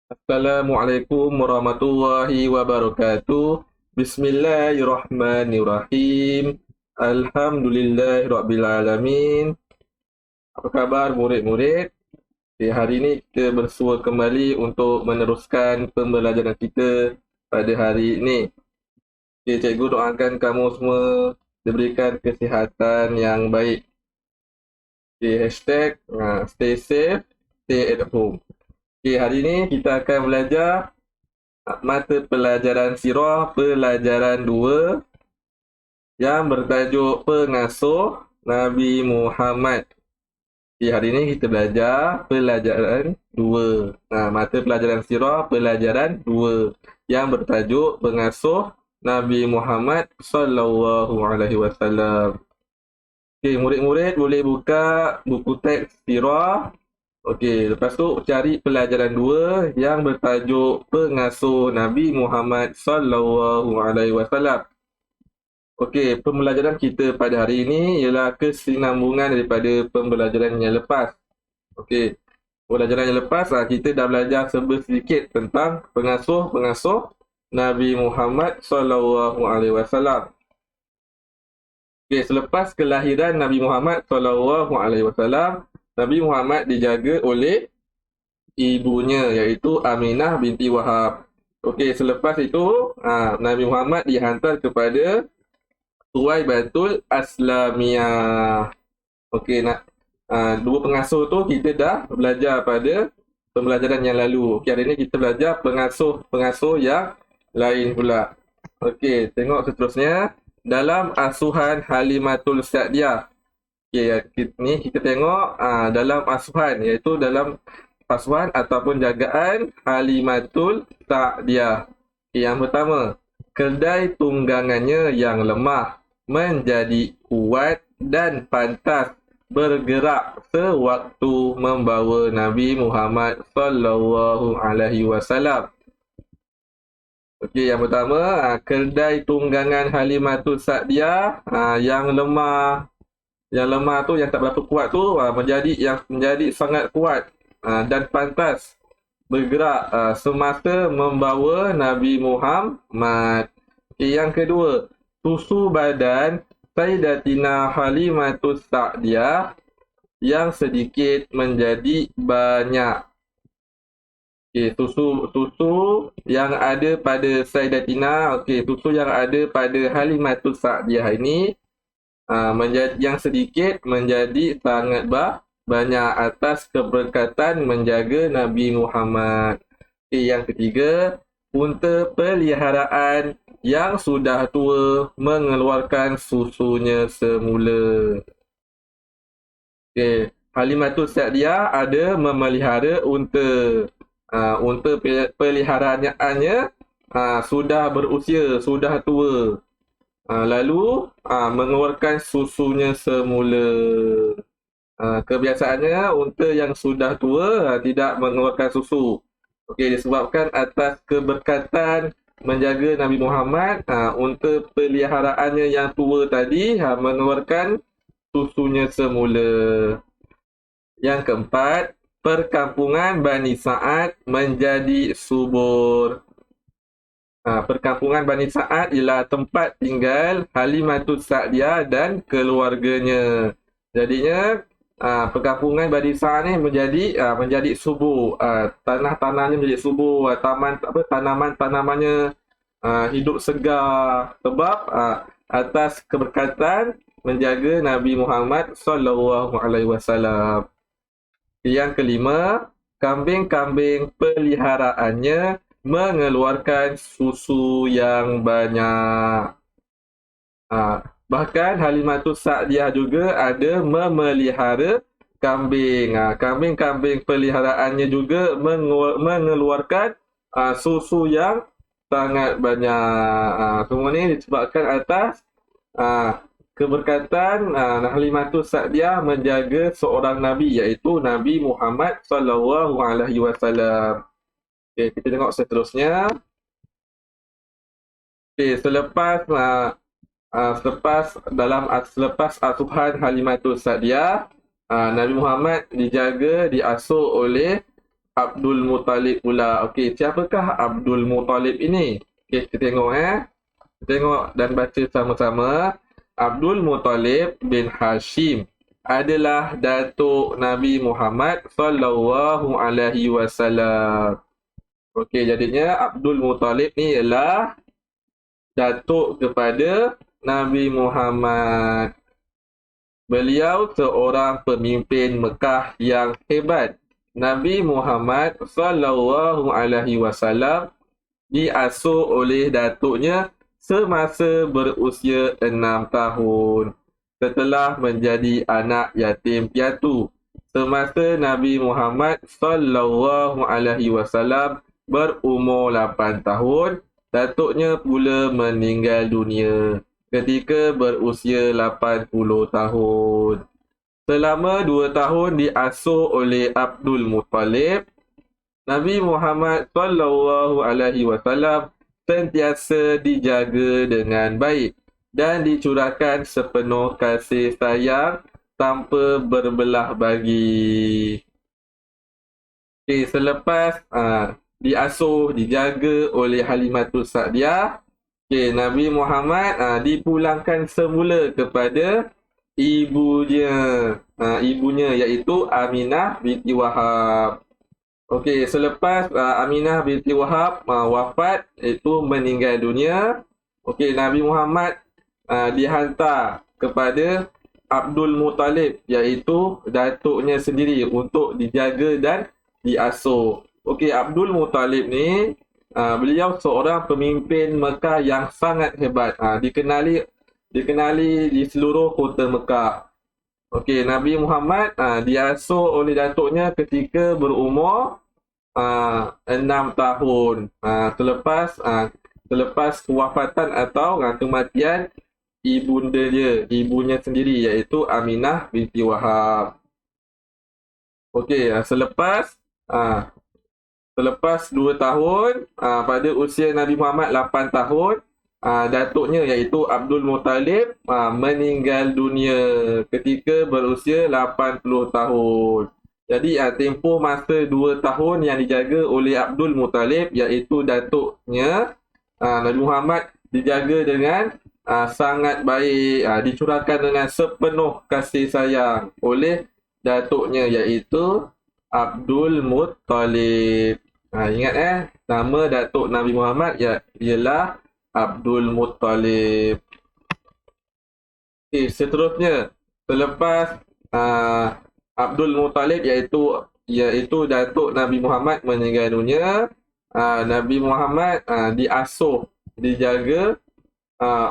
Assalamualaikum warahmatullahi wabarakatuh. Bismillahirrahmanirrahim. Alhamdulillahirrabbilalamin. Apa khabar murid-murid? Hari ini kita bersua kembali untuk meneruskan pembelajaran kita pada hari ini. Cikgu doakan kamu semua diberikan kesihatan yang baik. Hashtag stay safe, stay at home. Hari ini kita akan belajar mata pelajaran sirah pelajaran 2 yang bertajuk Pengasuh Nabi Muhammad. Hari ini kita belajar pelajaran 2. Mata pelajaran sirah pelajaran 2 yang bertajuk Pengasuh Nabi Muhammad sallallahu alaihi wasallam. Murid-murid boleh buka buku teks sirah. Lepas tu cari pelajaran 2 yang bertajuk Pengasuh Nabi Muhammad sallallahu alaihi wasallam. Pembelajaran kita pada hari ini ialah kesinambungan daripada pembelajaran yang lepas. Pembelajaran yang lepas kita dah belajar sedikit tentang pengasuh Nabi Muhammad sallallahu alaihi wasallam. Selepas kelahiran Nabi Muhammad sallallahu alaihi wasallam, Nabi Muhammad dijaga oleh ibunya iaitu Aminah binti Wahab. Selepas itu Nabi Muhammad dihantar kepada Suwaibatul Aslamiyah. Dua pengasuh tu kita dah belajar pada pembelajaran yang lalu. Hari ini kita belajar pengasuh yang lain pula. Tengok seterusnya. Dalam asuhan Halimatul Sa'diyah. Ni kita tengok dalam asuhan, iaitu dalam asuhan ataupun jagaan Halimatul Sa'diyah. Yang pertama, kedai tunggangannya yang lemah menjadi kuat dan pantas bergerak sewaktu membawa Nabi Muhammad sallallahu alaihi wasallam. Yang pertama, kedai tunggangan Halimatul Sa'diyah yang lemah. Yang lemah tu, yang tak berapa kuat tu menjadi sangat kuat dan pantas bergerak semasa membawa Nabi Muhammad. Yang kedua, susu badan Sayyidatina Halimatul Sa'diyah yang sedikit menjadi banyak. Susu yang ada pada Sayyidatina, susu yang ada pada Halimatul Sa'diyah ini menjadi yang sedikit menjadi sangat banyak atas keberkatan menjaga Nabi Muhammad. Yang ketiga, unta peliharaan yang sudah tua mengeluarkan susunya semula. Halimatul Sa'diyah ada memelihara unta. Unta peliharaannya sudah berusia, sudah tua. Lalu mengeluarkan susunya semula. Kebiasaannya unta yang sudah tua tidak mengeluarkan susu. Disebabkan atas keberkatan menjaga Nabi Muhammad, unta peliharaannya yang tua tadi mengeluarkan susunya semula. Yang keempat, perkampungan Bani Sa'ad menjadi subur. Perkampungan Bani Sa'ad ialah tempat tinggal Halimatul Sa'diyah dan keluarganya. Jadinya perkampungan Bani Sa'ad ni menjadi subur. Tanah-tanahnya menjadi subur, tanaman-tanamannya hidup segar sebab atas keberkatan menjaga Nabi Muhammad sallallahu alaihi wasallam. Yang kelima, kambing-kambing peliharaannya mengeluarkan susu yang banyak. Bahkan Halimatul Sa'diyah juga ada memelihara kambing. Kambing-kambing peliharaannya juga mengeluarkan susu yang sangat banyak. Semua ni disebabkan atas keberkatan Halimatul Sa'diyah menjaga seorang Nabi, iaitu Nabi Muhammad sallallahu alaihi wasallam. Kita tengok seterusnya. Selepas asuhan Halimatul Sa'diyah, Nabi Muhammad diasuh oleh Abdul Muttalib pula. Okey, siapakah Abdul Muttalib ini? Okey, kita tengok Tengok dan baca sama-sama. Abdul Muttalib bin Hashim adalah datuk Nabi Muhammad sallallahu alaihi wasallam. Okey, jadinya Abdul Muttalib ni ialah datuk kepada Nabi Muhammad. Beliau seorang pemimpin Mekah yang hebat. Nabi Muhammad sallallahu alaihi wasallam diasuh oleh datuknya semasa berusia 6 tahun. Setelah menjadi anak yatim piatu. Semasa Nabi Muhammad sallallahu alaihi wasallam berumur 8 tahun, datuknya pula meninggal dunia ketika berusia 80 tahun. Selama 2 tahun diasuh oleh Abdul Muttalib, Nabi Muhammad sallallahu alaihi wasallam sentiasa dijaga dengan baik dan dicurahkan sepenuh kasih sayang tanpa berbelah bagi. Okay, selepas diasuh, dijaga oleh Halimatus Sa'diyah, okay, Nabi Muhammad dipulangkan semula kepada ibunya, iaitu Aminah binti Wahab. Okey, selepas Aminah binti Wahab wafat, iaitu meninggal dunia, okey, Nabi Muhammad dihantar kepada Abdul Muttalib, iaitu datuknya sendiri, untuk dijaga dan diasuh. Okey, Abdul Muttalib ni beliau seorang pemimpin Mekah yang sangat hebat, dikenali di seluruh kota Mekah. Okey, Nabi Muhammad diasuh oleh datuknya ketika berumur 6 tahun. Selepas kewafatan atau kematian ibunya sendiri, iaitu Aminah binti Wahab. Okey, selepas 2 tahun, pada usia Nabi Muhammad 8 tahun, datuknya iaitu Abdul Muttalib meninggal dunia ketika berusia 80 tahun. Jadi tempoh masa 2 tahun yang dijaga oleh Abdul Muttalib, iaitu datuknya, Nabi Muhammad dijaga dengan sangat baik, dicurahkan dengan sepenuh kasih sayang oleh datuknya, iaitu Abdul Muttalib. Ingat nama datuk Nabi Muhammad ialah Abdul Muttalib. Okay, seterusnya, selepas Abdul Muttalib iaitu datuk Nabi Muhammad meninggal dunia, Nabi Muhammad diasuh, dijaga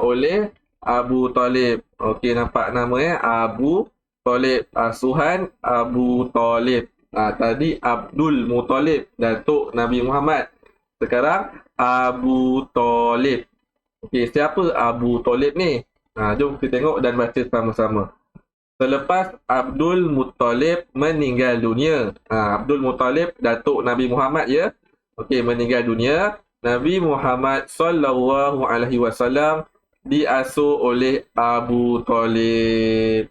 oleh Abu Talib. Okey, nampak nama Abu Talib, asuhan Abu Talib. Tadi Abdul Muttalib, datuk Nabi Muhammad. Sekarang Abu Talib. Okey, siapa Abu Talib ni? Jom kita tengok dan baca sama-sama. Selepas Abdul Muttalib meninggal dunia, Abdul Muttalib datuk Nabi Muhammad, ya. Okey, meninggal dunia, Nabi Muhammad sallallahu alaihi wasallam diasuh oleh Abu Talib.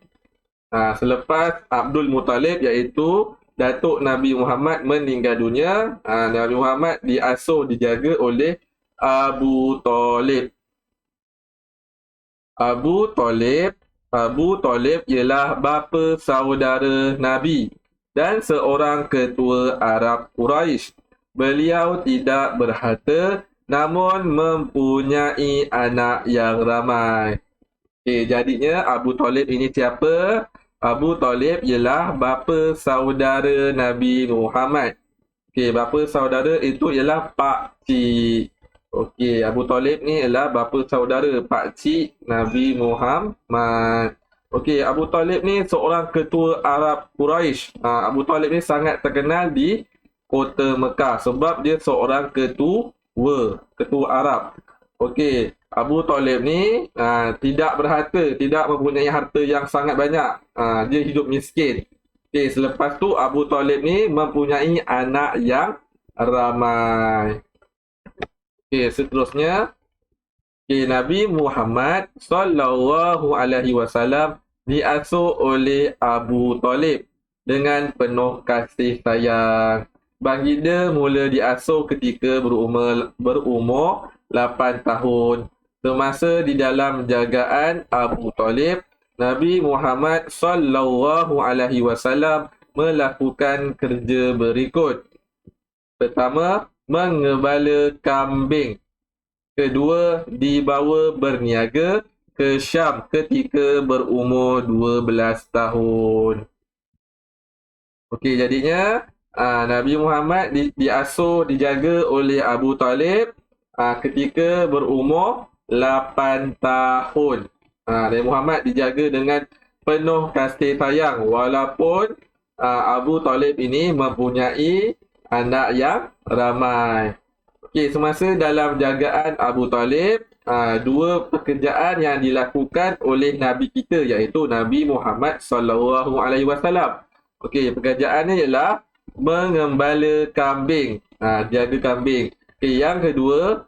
Selepas Abdul Muttalib, iaitu datuk Nabi Muhammad meninggal dunia, Nabi Muhammad diasuh, dijaga oleh Abu Talib. Abu Talib ialah bapa saudara Nabi dan seorang ketua Arab Quraisy. Beliau tidak berharta namun mempunyai anak yang ramai. Okay, jadinya Abu Talib ini siapa? Abu Talib ialah bapa saudara Nabi Muhammad. Okay, bapa saudara itu ialah pakcik. Okey, Abu Talib ni ialah bapa saudara pakcik Nabi Muhammad. Okey, Abu Talib ni seorang ketua Arab Quraisy. Abu Talib ni sangat terkenal di kota Mekah sebab dia seorang ketua Arab. Okey, Abu Talib ni tidak berharta, tidak mempunyai harta yang sangat banyak. Dia hidup miskin. Okey, selepas tu Abu Talib ni mempunyai anak yang ramai. Okay, seterusnya, Nabi Muhammad sallallahu alaihi wasallam diasuh oleh Abu Talib dengan penuh kasih sayang baginda mula diasuh ketika berumur 8 tahun. Semasa di dalam jagaan Abu Talib, Nabi Muhammad sallallahu alaihi wasallam melakukan kerja berikut. Pertama, mengembala kambing. Kedua, dibawa berniaga ke Syam ketika berumur 12 tahun. Okey, jadinya Nabi Muhammad diasuh, dijaga oleh Abu Talib ketika berumur 8 tahun. Nabi Muhammad dijaga dengan penuh kasih sayang walaupun Abu Talib ini mempunyai anak yang ramai. Okey, semasa dalam jagaan Abu Talib, dua pekerjaan yang dilakukan oleh Nabi kita iaitu Nabi Muhammad sallallahu alaihi wasallam. Okey, pekerjaannya ialah mengembala kambing, jaga kambing. Okey, yang kedua,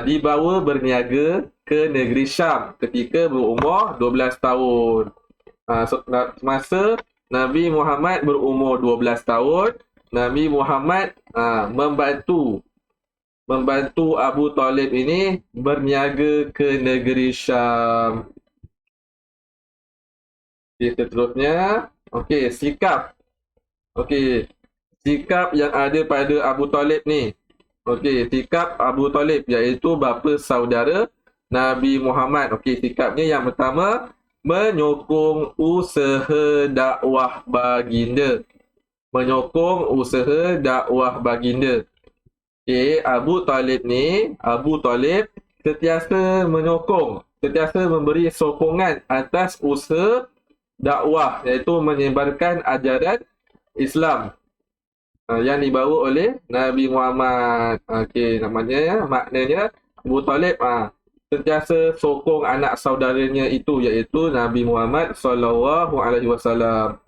dibawa berniaga ke negeri Syam ketika berumur 12 tahun. Semasa Nabi Muhammad berumur 12 tahun, Nabi Muhammad membantu Abu Talib ini berniaga ke negeri Syam. Okey, seterusnya, okey, sikap. Okey, sikap yang ada pada Abu Talib ni. Okey, sikap Abu Talib iaitu bapa saudara Nabi Muhammad. Okey, sikapnya yang pertama, menyokong usaha dakwah baginda. Menyokong usaha dakwah baginda. Okey, Abu Talib sentiasa menyokong, sentiasa memberi sokongan atas usaha dakwah iaitu menyebarkan ajaran Islam yang dibawa oleh Nabi Muhammad. Okey, maknanya Abu Talib sentiasa sokong anak saudaranya itu iaitu Nabi Muhammad sallallahu alaihi wasallam.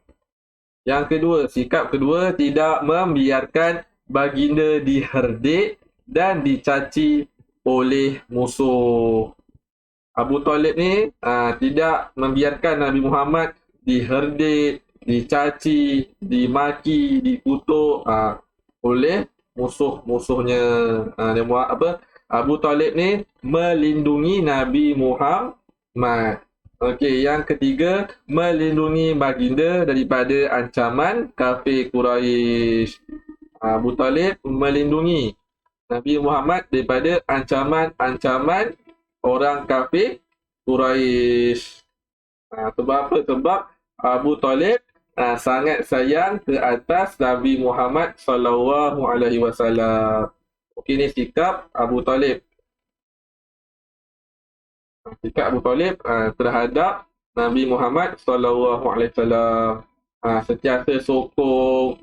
Yang kedua, sikap kedua, tidak membiarkan baginda diherdik dan dicaci oleh musuh. Abu Talib ni tidak membiarkan Nabi Muhammad diherdik, dicaci, dimaki, dikutuk oleh musuh-musuhnya. Abu Talib ni melindungi Nabi Muhammad. Okey, yang ketiga, melindungi baginda daripada ancaman kafir Quraisy. Abu Talib melindungi Nabi Muhammad daripada ancaman-ancaman orang kafir Quraisy. Sebab apa? Sebab Abu Talib sangat sayang ke atas Nabi Muhammad sallallahu alaihi wasallam. Okey, ni sikap Abu Talib. Sikap Abu Talib terhadap Nabi Muhammad sallallahu alaihi wasallam. Sentiasa sokong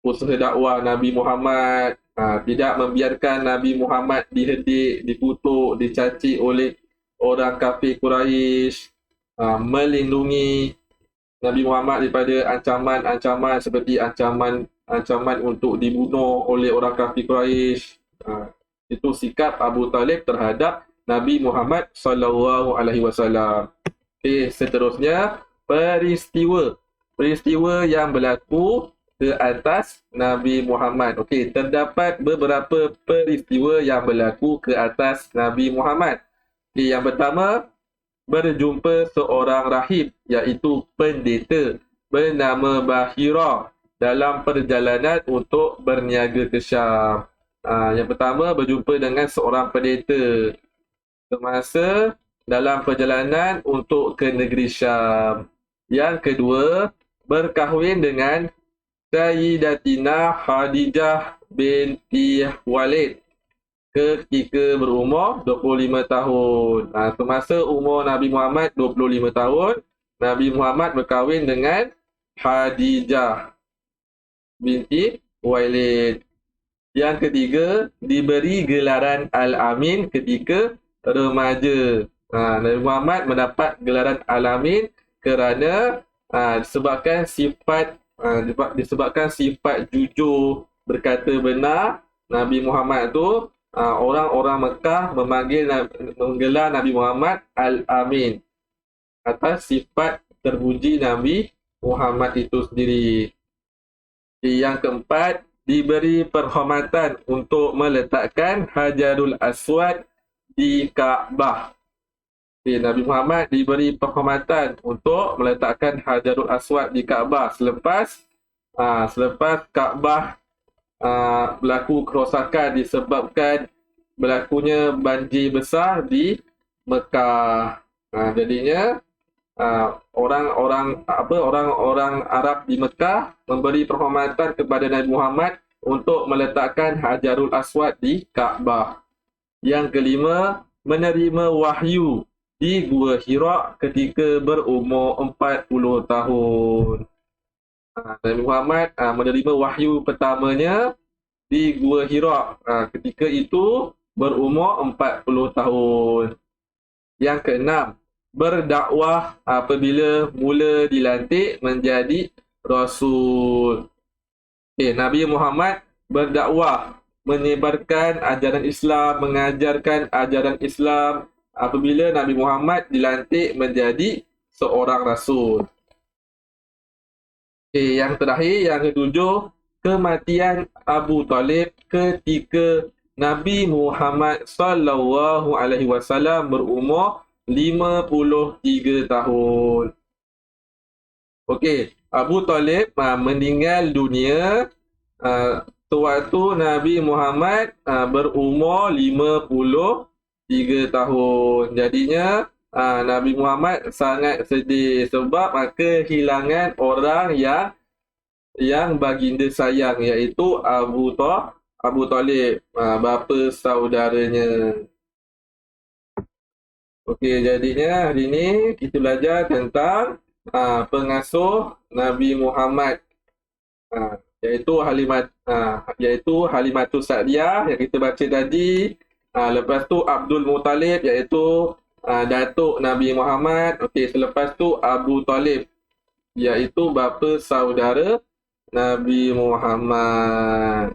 usaha dakwah Nabi Muhammad, tidak membiarkan Nabi Muhammad diherdik, dikutuk, dicaci oleh orang kafir Quraisy, melindungi Nabi Muhammad daripada ancaman-ancaman seperti ancaman untuk dibunuh oleh orang kafir Quraisy. Itu sikap Abu Talib terhadap Nabi Muhammad sallallahu alaihi wasallam. Okey, seterusnya peristiwa yang berlaku ke atas Nabi Muhammad. Okey, terdapat beberapa peristiwa yang berlaku ke atas Nabi Muhammad. Okey, yang pertama, berjumpa seorang rahib iaitu pendeta bernama Bahira dalam perjalanan untuk berniaga ke Syam. Yang pertama, berjumpa dengan seorang pendeta semasa dalam perjalanan untuk ke negeri Syam. Yang kedua, berkahwin dengan Sayyidatina Khadijah binti Walid ketika berumur 25 tahun. Semasa umur Nabi Muhammad 25 tahun, Nabi Muhammad berkahwin dengan Khadijah binti Walid. Yang ketiga, diberi gelaran Al-Amin ketika remaja. Nabi Muhammad mendapat gelaran Al-Amin kerana disebabkan sifat jujur, berkata benar Nabi Muhammad tu. Orang-orang Mekah menggelar Nabi Muhammad Al-Amin atas sifat terpuji Nabi Muhammad itu sendiri. Yang keempat, diberi penghormatan untuk meletakkan Hajarul Aswad di Kaabah. Nabi Muhammad diberi penghormatan untuk meletakkan Hajarul Aswad di Kaabah selepas Kaabah berlaku kerosakan disebabkan berlakunya banjir besar di Mekah. Jadinya orang-orang Arab di Mekah memberi penghormatan kepada Nabi Muhammad untuk meletakkan Hajarul Aswad di Kaabah. Yang kelima, menerima wahyu di Gua Hira ketika berumur 40 tahun. Nabi Muhammad menerima wahyu pertamanya di Gua Hira ketika itu berumur 40 tahun. Yang keenam, berdakwah apabila mula dilantik menjadi Rasul. Nabi Muhammad berdakwah, menyebarkan ajaran Islam, mengajarkan ajaran Islam apabila Nabi Muhammad dilantik menjadi seorang Rasul. Yang terakhir, yang ketujuh, kematian Abu Talib ketika Nabi Muhammad SAW berumur 53 tahun. Abu Talib meninggal dunia sewaktu Nabi Muhammad berumur 53 tahun. Jadinya Nabi Muhammad sangat sedih sebab kehilangan orang yang baginda sayang, iaitu Abu Talib, bapa saudaranya. Jadinya hari ini kita belajar tentang pengasuh Nabi Muhammad, iaitu Halimatus Sa'diyah yang kita baca tadi. Lepas tu Abdul Muttalib, iaitu datuk Nabi Muhammad. Selepas tu Abu Talib, iaitu bapa saudara Nabi Muhammad.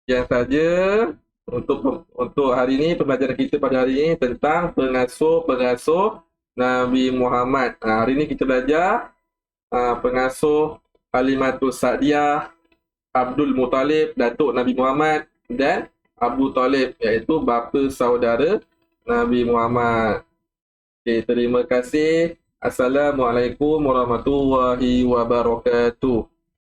Yang saja untuk hari ini, pembelajaran kita pada hari ini tentang pengasuh Nabi Muhammad. Hari ini kita belajar pengasuh Halimatus Sa'diyah, Abdul Muttalib, datuk Nabi Muhammad, dan Abu Talib, iaitu bapa saudara Nabi Muhammad. Terima kasih. Assalamualaikum warahmatullahi wabarakatuh.